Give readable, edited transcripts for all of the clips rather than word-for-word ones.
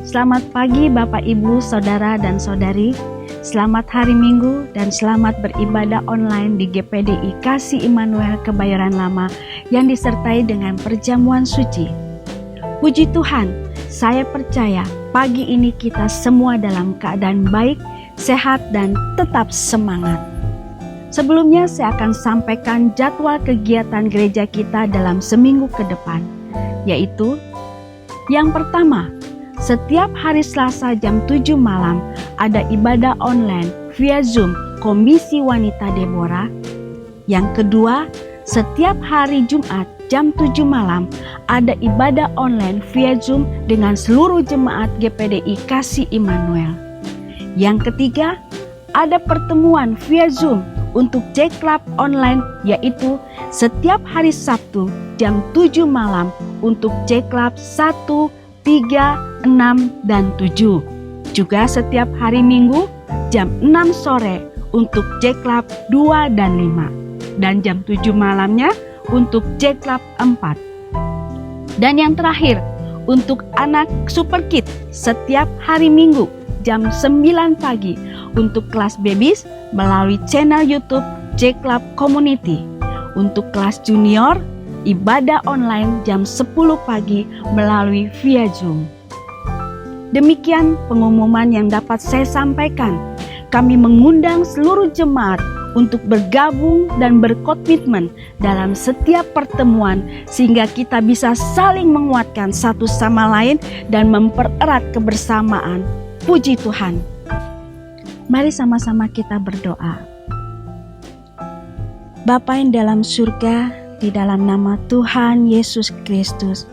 Selamat pagi Bapak Ibu, Saudara dan Saudari. Selamat hari Minggu dan selamat beribadah online di GPDI Kasih Immanuel Kebayoran Lama yang disertai dengan perjamuan suci. Puji Tuhan, saya percaya pagi ini kita semua dalam keadaan baik, sehat dan tetap semangat. Sebelumnya saya akan sampaikan jadwal kegiatan gereja kita dalam seminggu ke depan, yaitu yang pertama, setiap hari Selasa jam 7 malam ada ibadah online via Zoom Komisi Wanita Deborah. Yang kedua, setiap hari Jumat jam 7 malam ada ibadah online via Zoom dengan seluruh jemaat GPDI Kasih Immanuel. Yang ketiga, ada pertemuan via Zoom untuk J-Club online, yaitu setiap hari Sabtu jam 7 malam untuk J-Club 1, 3, 6, dan 7. Juga setiap hari Minggu jam 6 sore untuk J-Club 2 dan 5. Dan jam 7 malamnya untuk J-Club 4. Dan yang terakhir, untuk anak Super Kid setiap hari Minggu jam 9 pagi untuk kelas babies melalui channel YouTube J-Club Community. Untuk kelas junior, ibadah online jam 10 pagi melalui via Zoom. Demikian pengumuman yang dapat saya sampaikan. Kami mengundang seluruh jemaat untuk bergabung dan berkomitmen dalam setiap pertemuan sehingga kita bisa saling menguatkan satu sama lain dan mempererat kebersamaan. Puji Tuhan. Mari sama-sama kita berdoa. Bapa yang dalam surga, di dalam nama Tuhan Yesus Kristus,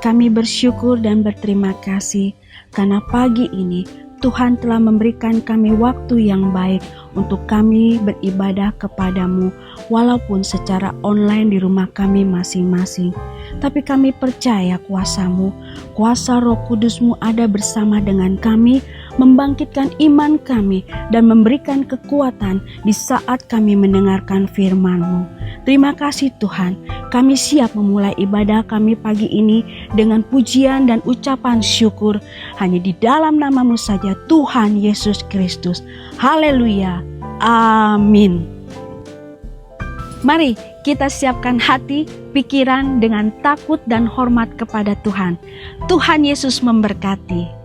kami bersyukur dan berterima kasih karena pagi ini Tuhan telah memberikan kami waktu yang baik untuk kami beribadah kepadamu walaupun secara online di rumah kami masing-masing. Tapi kami percaya kuasa-Mu, kuasa Roh Kudus-Mu ada bersama dengan kami, membangkitkan iman kami dan memberikan kekuatan di saat kami mendengarkan firman-Mu. Terima kasih Tuhan, kami siap memulai ibadah kami pagi ini dengan pujian dan ucapan syukur hanya di dalam nama-Mu saja Tuhan Yesus Kristus. Haleluya. Amin. Mari kita siapkan hati, pikiran dengan takut dan hormat kepada Tuhan. Tuhan Yesus memberkati.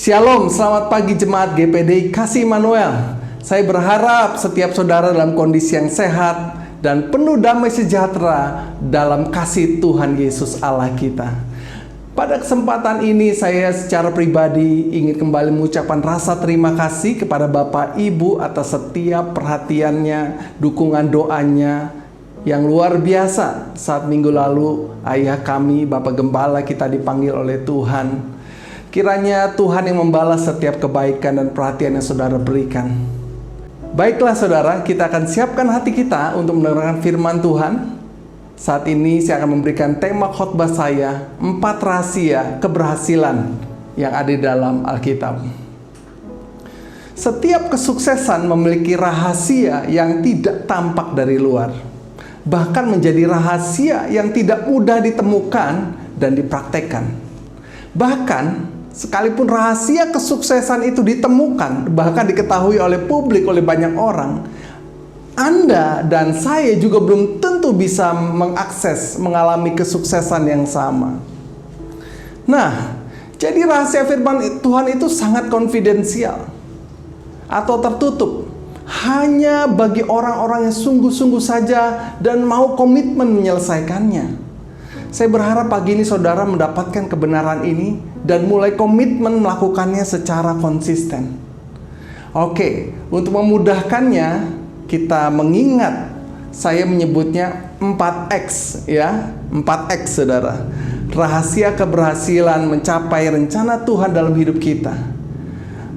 Shalom, selamat pagi jemaat GPDI Kasih Immanuel. Saya berharap setiap saudara dalam kondisi yang sehat dan penuh damai sejahtera dalam kasih Tuhan Yesus Allah kita. Pada kesempatan ini saya secara pribadi ingin kembali mengucapkan rasa terima kasih kepada Bapak Ibu atas setiap perhatiannya, dukungan doanya yang luar biasa. Saat minggu lalu ayah kami, Bapak Gembala, kita dipanggil oleh Tuhan. Kiranya Tuhan yang membalas setiap kebaikan dan perhatian yang saudara berikan. Baiklah saudara, kita akan siapkan hati kita untuk mendengarkan firman Tuhan. Saat ini saya akan memberikan tema khotbah saya, 4 rahasia keberhasilan yang ada di dalam Alkitab. Setiap kesuksesan memiliki rahasia yang tidak tampak dari luar, bahkan menjadi rahasia yang tidak mudah ditemukan dan dipraktekkan. Bahkan sekalipun rahasia kesuksesan itu ditemukan, bahkan diketahui oleh publik, oleh banyak orang, Anda dan saya juga belum tentu bisa mengakses, mengalami kesuksesan yang sama. Nah, jadi rahasia firman Tuhan itu sangat konfidensial atau tertutup. Hanya bagi orang-orang yang sungguh-sungguh saja dan mau komitmen menyelesaikannya. Saya berharap pagi ini saudara mendapatkan kebenaran ini dan mulai komitmen melakukannya secara konsisten. Oke, untuk memudahkannya kita mengingat, saya menyebutnya 4X ya, 4X saudara. Rahasia keberhasilan mencapai rencana Tuhan dalam hidup kita.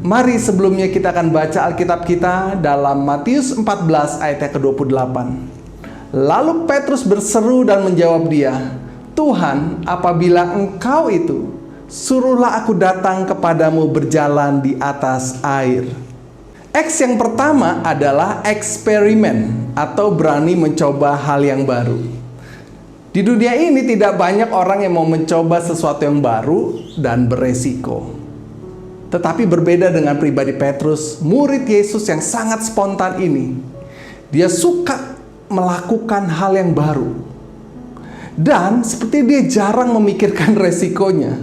Mari sebelumnya kita akan baca Alkitab kita dalam Matius 14 ayat ke-28. Lalu Petrus berseru dan menjawab dia, Tuhan, apabila Engkau itu, suruhlah aku datang kepadamu berjalan di atas air. X yang pertama adalah eksperimen atau berani mencoba hal yang baru. Di dunia ini tidak banyak orang yang mau mencoba sesuatu yang baru dan beresiko. Tetapi berbeda dengan pribadi Petrus, murid Yesus yang sangat spontan ini. Dia suka melakukan hal yang baru. Dan seperti dia jarang memikirkan resikonya.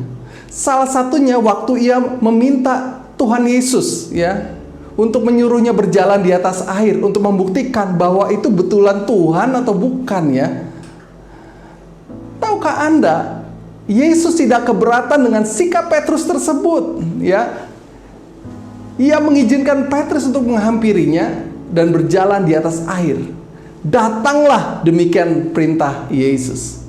Salah satunya waktu ia meminta Tuhan Yesus ya untuk menyuruhnya berjalan di atas air, untuk membuktikan bahwa itu betulan Tuhan atau bukan ya. Tahukah Anda, Yesus tidak keberatan dengan sikap Petrus tersebut ya. Ia mengizinkan Petrus untuk menghampirinya dan berjalan di atas air. Datanglah, demikian perintah Yesus.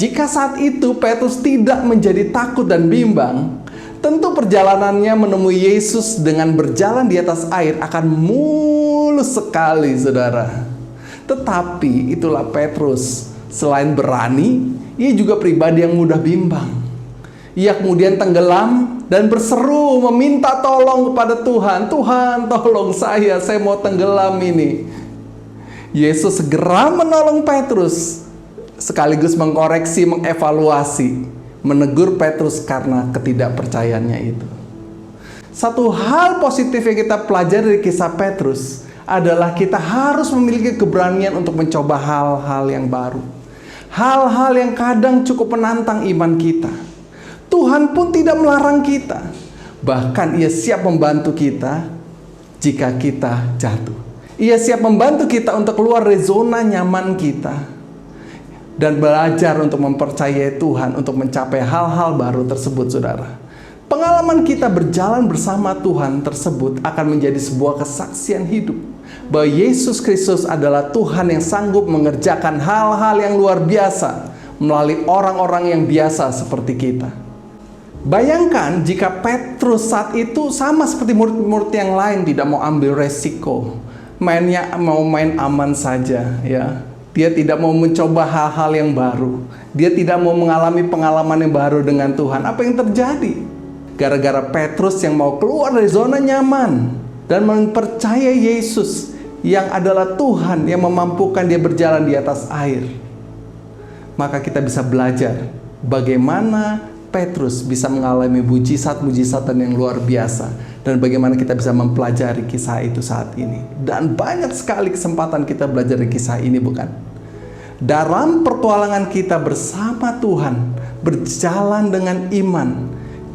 Jika saat itu Petrus tidak menjadi takut dan bimbang, tentu perjalanannya menemui Yesus dengan berjalan di atas air akan mulus sekali, saudara. Tetapi itulah Petrus, selain berani, ia juga pribadi yang mudah bimbang. Ia kemudian tenggelam dan berseru meminta tolong kepada Tuhan. Tuhan, tolong saya mau tenggelam ini. Yesus segera menolong Petrus, sekaligus mengkoreksi, mengevaluasi, menegur Petrus karena ketidakpercayaannya itu. Satu hal positif yang kita pelajari dari kisah Petrus adalah kita harus memiliki keberanian untuk mencoba hal-hal yang baru. Hal-hal yang kadang cukup menantang iman kita. Tuhan pun tidak melarang kita. Bahkan Ia siap membantu kita jika kita jatuh. Ia siap membantu kita untuk keluar dari zona nyaman kita dan belajar untuk mempercayai Tuhan untuk mencapai hal-hal baru tersebut, saudara. Pengalaman kita berjalan bersama Tuhan tersebut akan menjadi sebuah kesaksian hidup bahwa Yesus Kristus adalah Tuhan yang sanggup mengerjakan hal-hal yang luar biasa melalui orang-orang yang biasa seperti kita. Bayangkan jika Petrus saat itu sama seperti murid-murid yang lain, tidak mau ambil resiko, mau main aman saja ya. Dia tidak mau mencoba hal-hal yang baru. Dia tidak mau mengalami pengalaman yang baru dengan Tuhan. Apa yang terjadi? Gara-gara Petrus yang mau keluar dari zona nyaman dan mempercayai Yesus yang adalah Tuhan yang memampukan dia berjalan di atas air, maka kita bisa belajar bagaimana Petrus bisa mengalami mujizat-mujizatan yang luar biasa, dan bagaimana kita bisa mempelajari kisah itu saat ini. Dan banyak sekali kesempatan kita belajar dari kisah ini, bukan? Dalam pertualangan kita bersama Tuhan, berjalan dengan iman,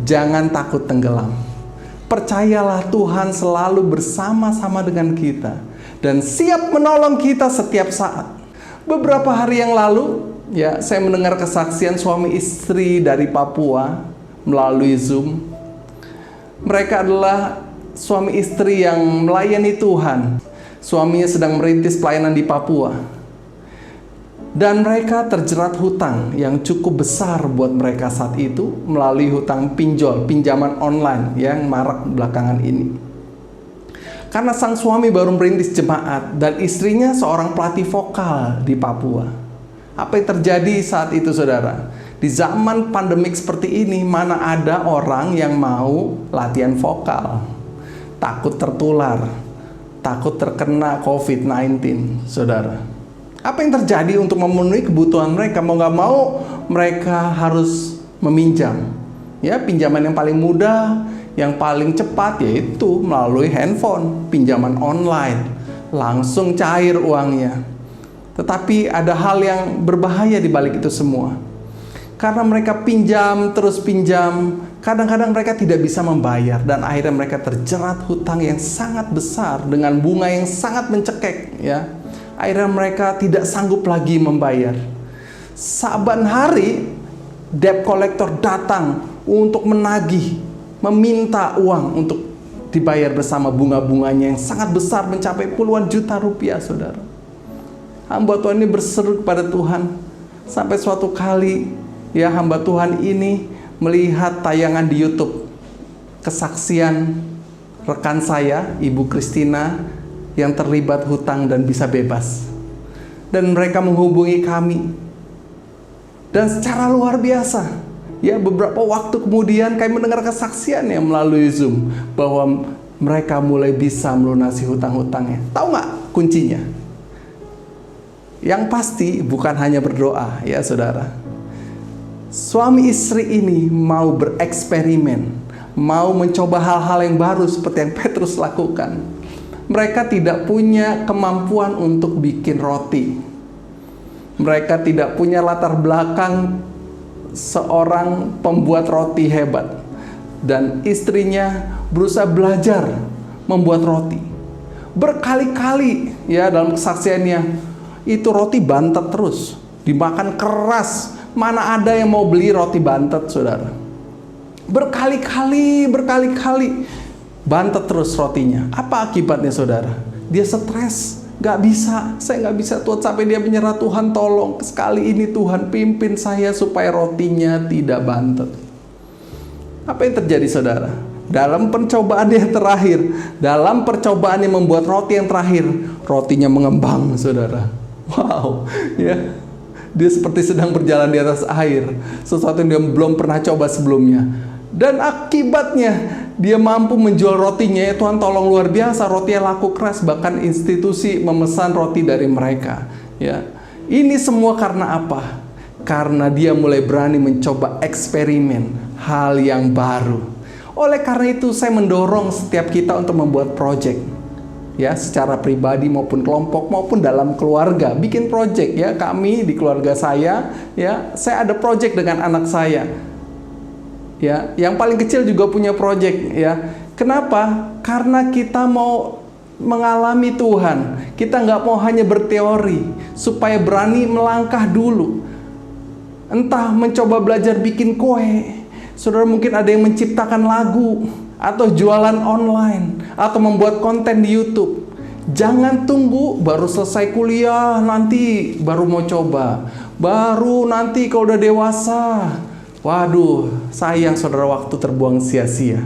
jangan takut tenggelam. Percayalah, Tuhan selalu bersama-sama dengan kita dan siap menolong kita setiap saat. Beberapa hari yang lalu, ya, saya mendengar kesaksian suami istri dari Papua melalui Zoom. Mereka adalah suami istri yang melayani Tuhan. Suaminya sedang merintis pelayanan di Papua. Dan mereka terjerat hutang yang cukup besar buat mereka saat itu melalui hutang pinjol, pinjaman online yang marak belakangan ini. Karena sang suami baru merintis jemaat dan istrinya seorang pelatih vokal di Papua. Apa yang terjadi saat itu, saudara? Di zaman pandemik seperti ini, mana ada orang yang mau latihan vokal? Takut tertular, takut terkena COVID-19, saudara. Apa yang terjadi untuk memenuhi kebutuhan mereka? Mau nggak mau mereka harus meminjam. Ya, pinjaman yang paling mudah, yang paling cepat yaitu melalui handphone, pinjaman online. Langsung cair uangnya. Tetapi ada hal yang berbahaya di balik itu semua. Karena mereka pinjam, terus pinjam, kadang-kadang mereka tidak bisa membayar dan akhirnya mereka terjerat hutang yang sangat besar dengan bunga yang sangat mencekik, ya. Akhirnya mereka tidak sanggup lagi membayar. Saban hari debt collector datang untuk menagih, meminta uang untuk dibayar bersama bunga-bunganya yang sangat besar mencapai puluhan juta rupiah, saudara. Hamba Tuhan ini berseru kepada Tuhan. Sampai suatu kali, ya, hamba Tuhan ini melihat tayangan di YouTube kesaksian rekan saya, Ibu Christina, yang terlibat hutang dan bisa bebas. Dan mereka menghubungi kami. Dan secara luar biasa, ya, beberapa waktu kemudian kami mendengar kesaksiannya melalui Zoom bahwa mereka mulai bisa melunasi hutang-hutangnya. Tahu nggak kuncinya? Yang pasti bukan hanya berdoa, ya saudara. Suami istri ini mau bereksperimen, mau mencoba hal-hal yang baru seperti yang Petrus lakukan. Mereka tidak punya kemampuan untuk bikin roti. Mereka tidak punya latar belakang seorang pembuat roti hebat. Dan istrinya berusaha belajar membuat roti. Berkali-kali, ya, dalam kesaksiannya, itu roti bantet terus, dimakan keras. Mana ada yang mau beli roti bantet, saudara? Berkali-kali bantet terus rotinya. Apa akibatnya, saudara? Dia stres, gak bisa, saya gak bisa Tuhan, sampai dia menyerah. Tuhan tolong, sekali ini Tuhan pimpin saya supaya rotinya tidak bantet. Apa yang terjadi, saudara? Dalam percobaan yang terakhir, dalam percobaan yang membuat roti yang terakhir, rotinya mengembang, saudara. Wow, ya. Dia seperti sedang berjalan di atas air, sesuatu yang dia belum pernah coba sebelumnya. Dan akibatnya dia mampu menjual rotinya, ya Tuhan tolong, luar biasa, rotinya laku keras, bahkan institusi memesan roti dari mereka, ya. Ini semua karena apa? Karena dia mulai berani mencoba eksperimen hal yang baru. Oleh karena itu saya mendorong setiap kita untuk membuat project, ya, secara pribadi maupun kelompok maupun dalam keluarga, bikin project, ya. Kami di keluarga saya, ya, saya ada project dengan anak saya. Ya, yang paling kecil juga punya project, ya. Kenapa? Karena kita mau mengalami Tuhan. Kita nggak mau hanya berteori, supaya berani melangkah dulu. Entah mencoba belajar bikin kue. Saudara, mungkin ada yang menciptakan lagu, atau jualan online, atau membuat konten di YouTube. Jangan tunggu baru selesai kuliah nanti baru mau coba. Baru nanti kalau udah dewasa. Waduh, sayang saudara, waktu terbuang sia-sia.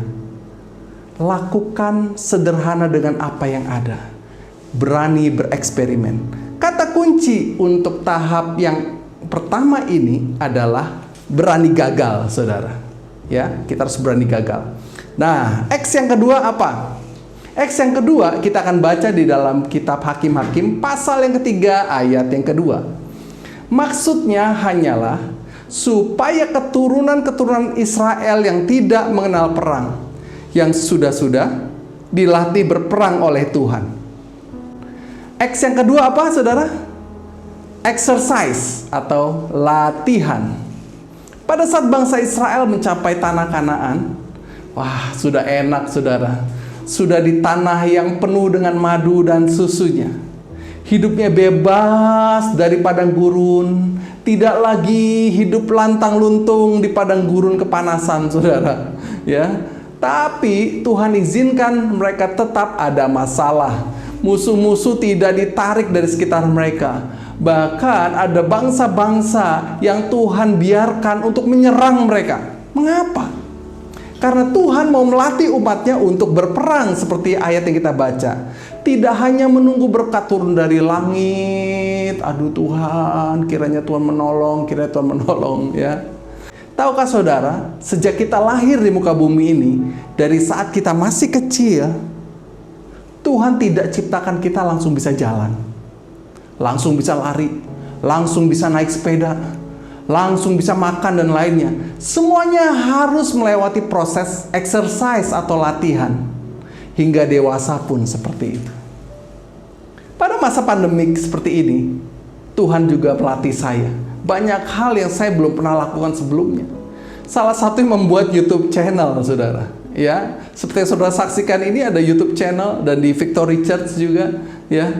Lakukan sederhana dengan apa yang ada. Berani bereksperimen. Kata kunci untuk tahap yang pertama ini adalah berani gagal, saudara. Ya, kita harus berani gagal. Nah, X yang kedua apa? X yang kedua kita akan baca di dalam kitab Hakim-Hakim pasal yang ketiga ayat yang kedua. Maksudnya hanyalah supaya keturunan-keturunan Israel yang tidak mengenal perang, yang sudah-sudah dilatih berperang oleh Tuhan. X yang kedua apa, saudara? Exercise atau latihan. Pada saat bangsa Israel mencapai tanah Kanaan, Wah, sudah enak saudara. Sudah di tanah yang penuh dengan madu dan susunya. Hidupnya bebas dari padang gurun. Tidak lagi hidup lantang luntung di padang gurun kepanasan saudara. Ya, tapi Tuhan izinkan mereka tetap ada masalah. Musuh-musuh tidak ditarik dari sekitar mereka. Bahkan ada bangsa-bangsa yang Tuhan biarkan untuk menyerang mereka. Mengapa? Karena Tuhan mau melatih umatnya untuk berperang seperti ayat yang kita baca. Tidak hanya menunggu berkat turun dari langit. Aduh Tuhan, kiranya Tuhan menolong, kiranya Tuhan menolong ya. Tahukah saudara, sejak kita lahir di muka bumi ini, dari saat kita masih kecil, Tuhan tidak ciptakan kita langsung bisa jalan, langsung bisa lari, langsung bisa naik sepeda, langsung bisa makan dan lainnya. Semuanya harus melewati proses exercise atau latihan. Hingga dewasa pun seperti itu. Pada masa pandemik seperti ini, Tuhan juga melatih saya. Banyak hal yang saya belum pernah lakukan sebelumnya. Salah satunya membuat YouTube channel, saudara. Ya, seperti yang saudara saksikan ini ada YouTube channel dan di Victory Church juga. Ya,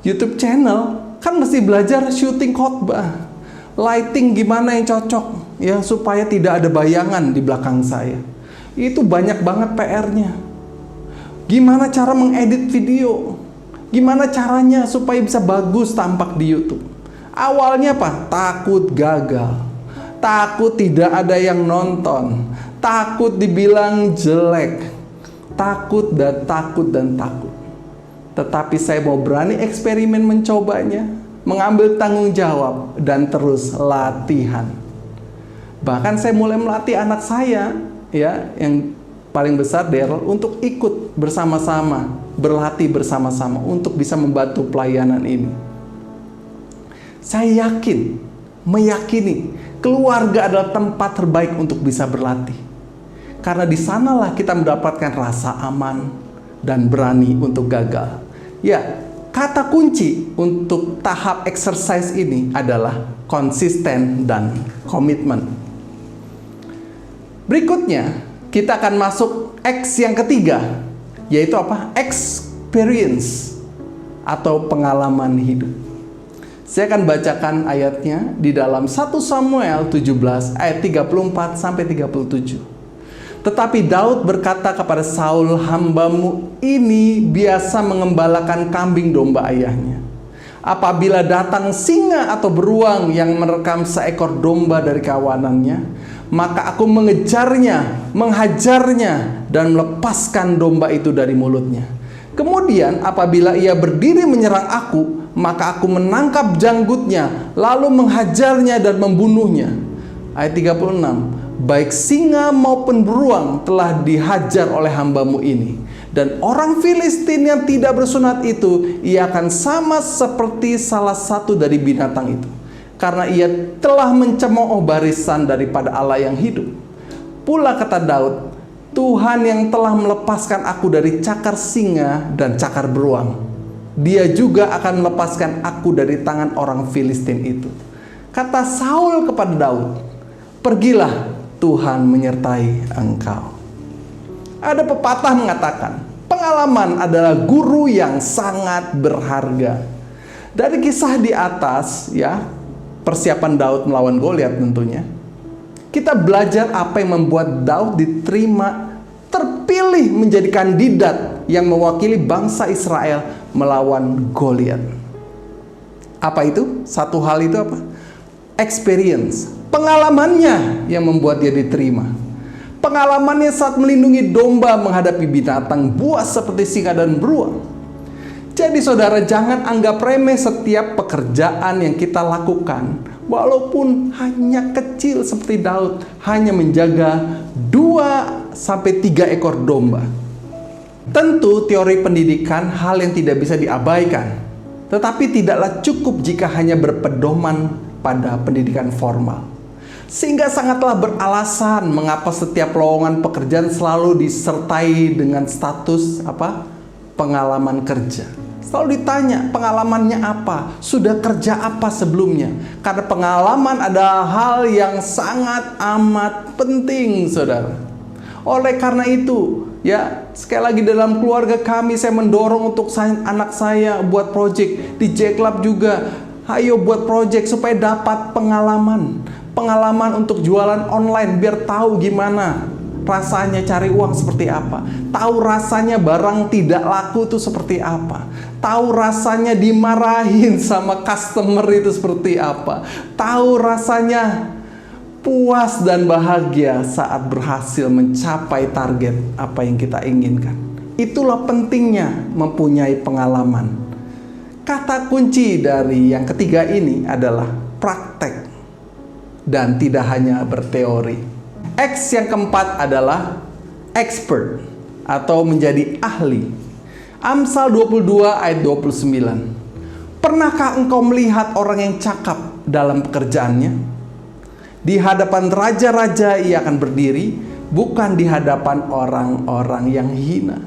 YouTube channel kan mesti belajar syuting khotbah. Lighting gimana yang cocok ya supaya tidak ada bayangan di belakang saya. Itu banyak banget PR-nya. Gimana cara mengedit video? Gimana caranya supaya bisa bagus tampak di YouTube? Awalnya apa? Takut gagal. Takut tidak ada yang nonton. Takut dibilang jelek. Takut dan takut dan takut. Tetapi saya mau berani eksperimen mencobanya, mengambil tanggung jawab, dan terus latihan. Bahkan saya mulai melatih anak saya, ya, yang paling besar Daryl, untuk ikut bersama-sama, berlatih bersama-sama untuk bisa membantu pelayanan ini. Saya meyakini keluarga adalah tempat terbaik untuk bisa berlatih. Karena di sanalah kita mendapatkan rasa aman dan berani untuk gagal. Ya, kata kunci untuk tahap exercise ini adalah konsisten dan komitmen. Berikutnya, kita akan masuk X yang ketiga, yaitu apa? Experience atau pengalaman hidup. Saya akan bacakan ayatnya di dalam 1 Samuel 17 ayat 34 sampai 37. Tetapi Daud berkata kepada Saul, "Hambamu ini biasa mengembalakan kambing domba ayahnya. Apabila datang singa atau beruang yang merekam seekor domba dari kawanannya, maka aku mengejarnya, menghajarnya, dan melepaskan domba itu dari mulutnya. Kemudian apabila ia berdiri menyerang aku, maka aku menangkap janggutnya, lalu menghajarnya dan membunuhnya." Ayat 36. Baik singa maupun beruang telah dihajar oleh hambamu ini. Dan orang Filistin yang tidak bersunat itu, ia akan sama seperti salah satu dari binatang itu. Karena ia telah mencemooh barisan daripada Allah yang hidup. Pula kata Daud, Tuhan yang telah melepaskan aku dari cakar singa dan cakar beruang, Dia juga akan melepaskan aku dari tangan orang Filistin itu. Kata Saul kepada Daud, "Pergilah, Tuhan menyertai engkau." Ada pepatah mengatakan, pengalaman adalah guru yang sangat berharga. Dari kisah di atas, ya, persiapan Daud melawan Goliat tentunya, kita belajar apa yang membuat Daud diterima, terpilih menjadi kandidat yang mewakili bangsa Israel melawan Goliat. Apa itu? Satu hal itu apa? Experience. Pengalamannya yang membuat dia diterima. Pengalamannya saat melindungi domba menghadapi binatang buas seperti singa dan beruang. Jadi saudara, jangan anggap remeh setiap pekerjaan yang kita lakukan, walaupun hanya kecil seperti Daud, hanya menjaga 2-3 ekor domba. Tentu teori pendidikan hal yang tidak bisa diabaikan, tetapi tidaklah cukup jika hanya berpedoman pada pendidikan formal. Sehingga sangatlah beralasan mengapa setiap lowongan pekerjaan selalu disertai dengan status pengalaman kerja. Selalu ditanya pengalamannya apa, sudah kerja apa sebelumnya. Karena pengalaman adalah hal yang sangat amat penting, saudara. Oleh karena itu, ya, sekali lagi dalam keluarga kami saya mendorong untuk anak saya buat project di J-Club juga. Ayo buat project supaya dapat pengalaman untuk jualan online, biar tahu gimana rasanya cari uang seperti apa, tahu rasanya barang tidak laku itu seperti apa, tahu rasanya dimarahin sama customer itu seperti apa, tahu rasanya puas dan bahagia saat berhasil mencapai target apa yang kita inginkan. Itulah pentingnya mempunyai pengalaman. Kata kunci dari yang ketiga ini adalah praktek dan tidak hanya berteori. X yang keempat adalah expert atau menjadi ahli. Amsal 22 ayat 29. Pernahkah engkau melihat orang yang cakap dalam pekerjaannya? Di hadapan raja-raja ia akan berdiri, bukan di hadapan orang-orang yang hina.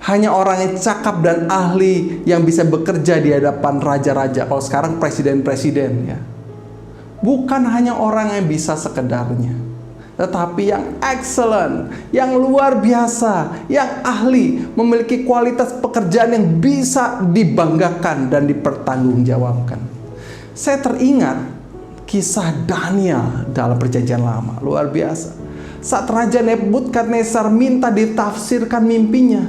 Hanya orang yang cakap dan ahli yang bisa bekerja di hadapan raja-raja. Kalau sekarang presiden-presiden, ya. Bukan hanya orang yang bisa sekedarnya, tetapi yang excellent, yang luar biasa, yang ahli, memiliki kualitas pekerjaan yang bisa dibanggakan dan dipertanggungjawabkan. Saya teringat kisah Daniel dalam Perjanjian Lama, luar biasa. Saat Raja Nebukadnezar minta ditafsirkan mimpinya,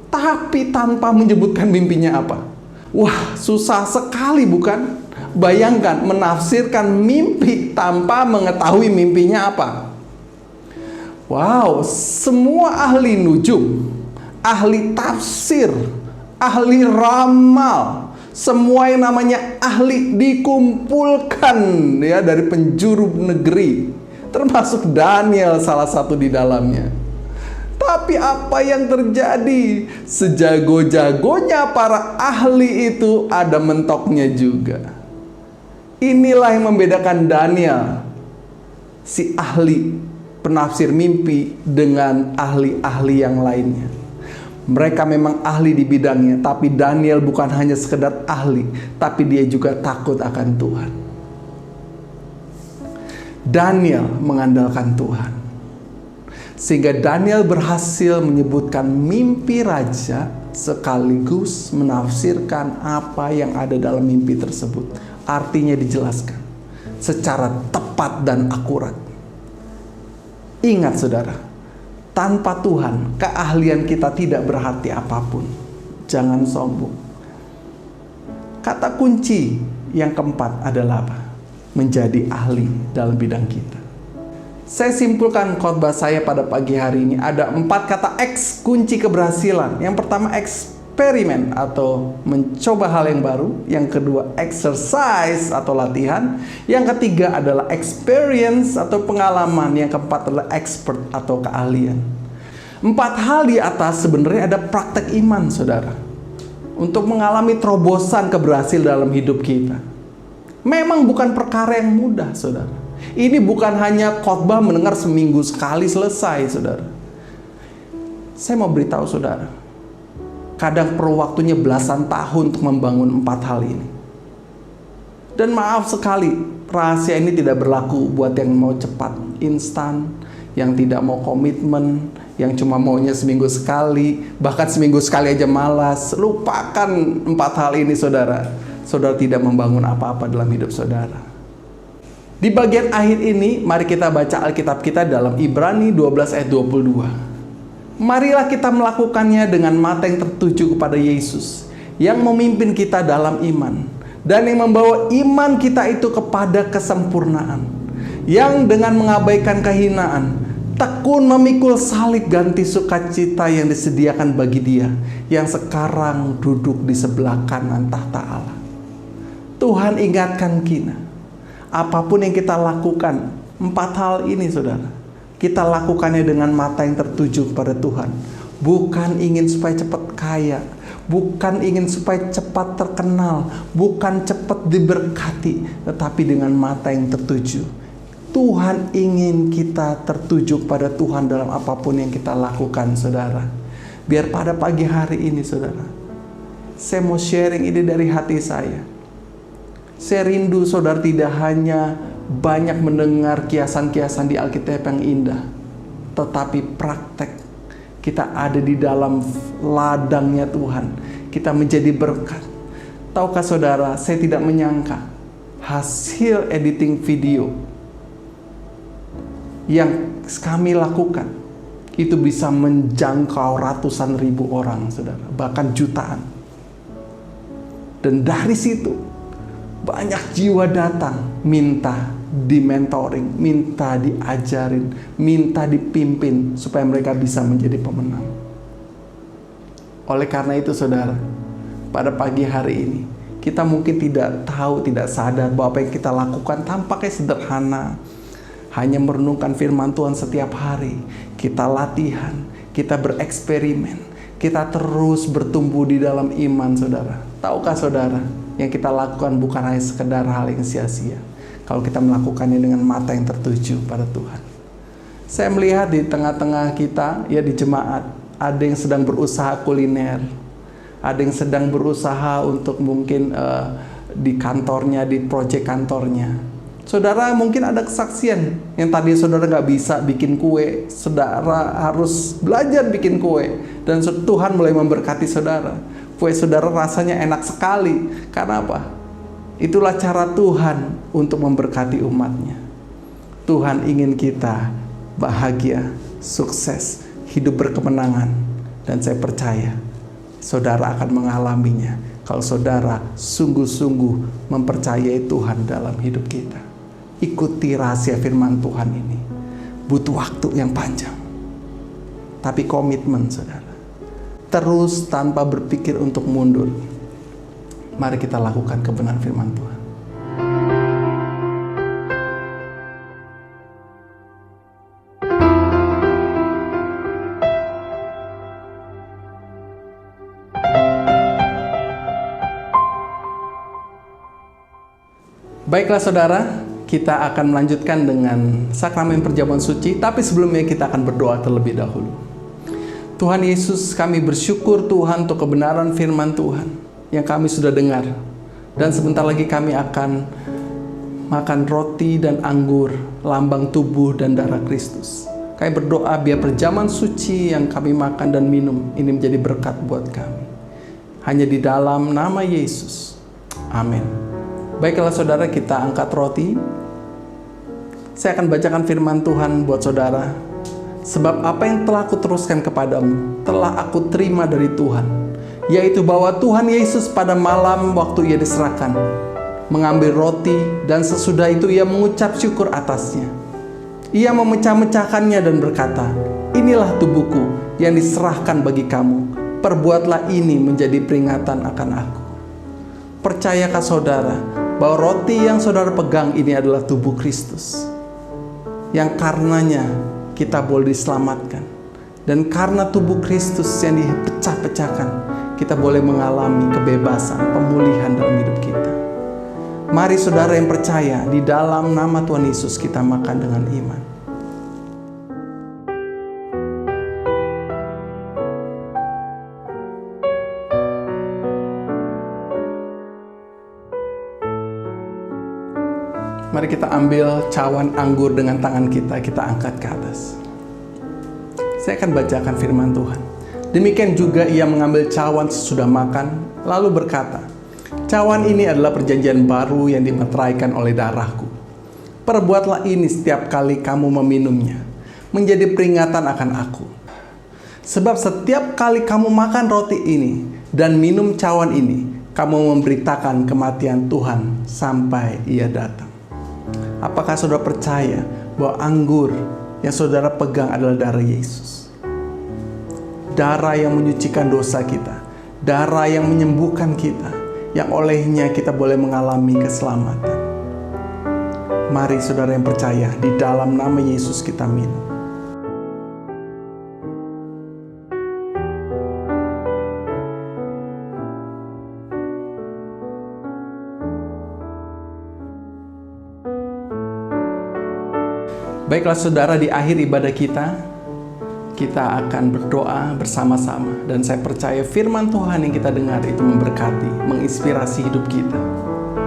tapi tanpa menyebutkan mimpinya apa. Wah, susah sekali bukan? Bayangkan menafsirkan mimpi tanpa mengetahui mimpinya apa. Wow, semua ahli nujum, ahli tafsir, ahli ramal, semua yang namanya ahli dikumpulkan ya dari penjuru negeri, termasuk Daniel salah satu di dalamnya. Tapi apa yang terjadi? Sejago-jagonya para ahli itu ada mentoknya juga. Inilah yang membedakan Daniel, si ahli penafsir mimpi, dengan ahli-ahli yang lainnya. Mereka memang ahli di bidangnya, tapi Daniel bukan hanya sekedar ahli, tapi dia juga takut akan Tuhan. Daniel mengandalkan Tuhan, sehingga Daniel berhasil menyebutkan mimpi raja sekaligus menafsirkan apa yang ada dalam mimpi tersebut. Artinya dijelaskan secara tepat dan akurat. Ingat saudara, tanpa Tuhan keahlian kita tidak berarti apapun. Jangan sombong. Kata kunci yang keempat adalah apa? Menjadi ahli dalam bidang kita. Saya simpulkan khotbah saya pada pagi hari ini. Ada 4 kata X kunci keberhasilan. Yang pertama eksperimen atau mencoba hal yang baru. Yang kedua exercise atau latihan. Yang ketiga adalah experience atau pengalaman. Yang keempat adalah expert atau keahlian. 4 hal di atas sebenarnya ada praktek iman saudara, untuk mengalami terobosan keberhasilan dalam hidup kita. Memang bukan perkara yang mudah saudara. Ini bukan hanya khotbah mendengar seminggu sekali selesai, saudara. Saya mau beritahu saudara, kadang perlu waktunya belasan tahun untuk membangun 4 hal ini. Dan maaf sekali, rahasia ini tidak berlaku buat yang mau cepat, instan, yang tidak mau komitmen, yang cuma maunya seminggu sekali, bahkan seminggu sekali aja malas. Lupakan 4 hal ini saudara. Saudara tidak membangun apa-apa dalam hidup saudara. Di bagian akhir ini, mari kita baca Alkitab kita dalam Ibrani 12 ayat 22. Marilah kita melakukannya dengan mata yang tertuju kepada Yesus, yang memimpin kita dalam iman, dan yang membawa iman kita itu kepada kesempurnaan, yang dengan mengabaikan kehinaan, tekun memikul salib ganti sukacita yang disediakan bagi Dia, yang sekarang duduk di sebelah kanan tahta Allah. Tuhan ingatkan kita, apapun yang kita lakukan, 4 hal ini saudara, kita lakukannya dengan mata yang tertuju kepada Tuhan. Bukan ingin supaya cepat kaya, bukan ingin supaya cepat terkenal, bukan cepat diberkati, tetapi dengan mata yang tertuju. Tuhan ingin kita tertuju kepada Tuhan dalam apapun yang kita lakukan saudara. Biar pada pagi hari ini saudara, saya mau sharing ini dari hati saya. Saya rindu saudara tidak hanya banyak mendengar kiasan-kiasan di Alkitab yang indah, tetapi praktek. Kita ada di dalam ladangnya Tuhan. Kita menjadi berkat. Tahukah saudara, saya tidak menyangka hasil editing video yang kami lakukan itu bisa menjangkau ratusan ribu orang, saudara, bahkan jutaan. Dan dari situ banyak jiwa datang minta di mentoring, minta diajarin, minta dipimpin supaya mereka bisa menjadi pemenang. Oleh karena itu, saudara, pada pagi hari ini kita mungkin tidak tahu, tidak sadar bahwa apa yang kita lakukan tampaknya sederhana. Hanya merenungkan firman Tuhan setiap hari. Kita latihan, kita bereksperimen, kita terus bertumbuh di dalam iman, saudara. Tahukah saudara, yang kita lakukan bukan hanya sekedar hal yang sia-sia kalau kita melakukannya dengan mata yang tertuju pada Tuhan. Saya melihat di tengah-tengah kita, ya di jemaat, ada yang sedang berusaha kuliner, ada yang sedang berusaha untuk mungkin di kantornya, di proyek kantornya. Saudara mungkin ada kesaksian yang tadi saudara nggak bisa bikin kue, saudara harus belajar bikin kue, dan Tuhan mulai memberkati saudara. Kue saudara rasanya enak sekali. Karena apa? Itulah cara Tuhan untuk memberkati umatnya. Tuhan ingin kita bahagia, sukses, hidup berkemenangan, dan saya percaya saudara akan mengalaminya kalau saudara sungguh-sungguh mempercayai Tuhan dalam hidup kita. Ikuti rahasia firman Tuhan ini. Butuh waktu yang panjang, tapi komitmen, saudara. Terus tanpa berpikir untuk mundur. Mari kita lakukan kebenaran firman Tuhan. Baiklah saudara, kita akan melanjutkan dengan sakramen perjamuan suci, tapi sebelumnya kita akan berdoa terlebih dahulu. Tuhan Yesus, kami bersyukur Tuhan untuk kebenaran firman Tuhan yang kami sudah dengar. Dan sebentar lagi kami akan makan roti dan anggur, lambang tubuh dan darah Kristus. Kami berdoa biar perjamuan suci yang kami makan dan minum ini menjadi berkat buat kami. Hanya di dalam nama Yesus. Amin. Baiklah saudara, kita angkat roti. Saya akan bacakan firman Tuhan buat saudara. Sebab apa yang telah aku teruskan kepadamu, telah aku terima dari Tuhan, yaitu bahwa Tuhan Yesus pada malam waktu ia diserahkan, mengambil roti, dan sesudah itu ia mengucap syukur atasnya. Ia memecah-mecahkannya dan berkata, "Inilah tubuhku yang diserahkan bagi kamu. Perbuatlah ini menjadi peringatan akan aku." Percayakah saudara bahwa roti yang saudara pegang ini adalah tubuh Kristus, yang karenanya kita boleh diselamatkan, dan karena tubuh Kristus yang dipecah-pecahkan, kita boleh mengalami kebebasan, pemulihan dalam hidup kita. Mari saudara yang percaya, di dalam nama Tuhan Yesus kita makan dengan iman. Mari kita ambil cawan anggur dengan tangan kita angkat ke atas. Saya akan bacakan firman Tuhan. Demikian juga ia mengambil cawan sesudah makan, lalu berkata, "Cawan ini adalah perjanjian baru yang dimeteraikan oleh darahku. Perbuatlah ini setiap kali kamu meminumnya, menjadi peringatan akan aku. Sebab setiap kali kamu makan roti ini dan minum cawan ini, kamu memberitakan kematian Tuhan sampai ia datang." Apakah saudara percaya bahwa anggur yang saudara pegang adalah darah Yesus? Darah yang menyucikan dosa kita, darah yang menyembuhkan kita, yang olehnya kita boleh mengalami keselamatan. Mari saudara yang percaya, di dalam nama Yesus kita minum. Baiklah saudara, di akhir ibadah kita akan berdoa bersama-sama. Dan saya percaya firman Tuhan yang kita dengar itu memberkati, menginspirasi hidup kita.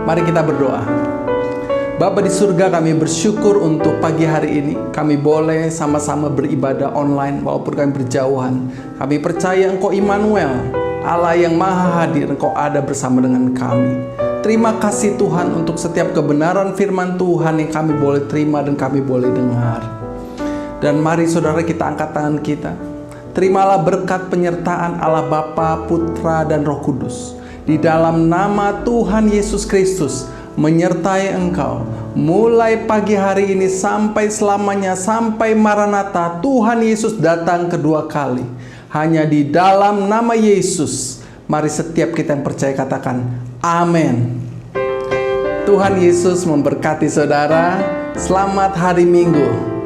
Mari kita berdoa. Bapa di surga, kami bersyukur untuk pagi hari ini kami boleh sama-sama beribadah online walaupun kami berjauhan. Kami percaya Engkau Immanuel, Allah yang maha hadir, Engkau ada bersama dengan kami. Terima kasih Tuhan untuk setiap kebenaran firman Tuhan yang kami boleh terima dan kami boleh dengar. Dan mari saudara, kita angkat tangan kita. Terimalah berkat penyertaan Allah Bapa, Putra, dan Roh Kudus. Di dalam nama Tuhan Yesus Kristus, menyertai engkau mulai pagi hari ini sampai selamanya, sampai Maranatha, Tuhan Yesus datang kedua kali. Hanya di dalam nama Yesus, mari setiap kita yang percaya katakan amin. Tuhan Yesus memberkati saudara. Selamat hari Minggu.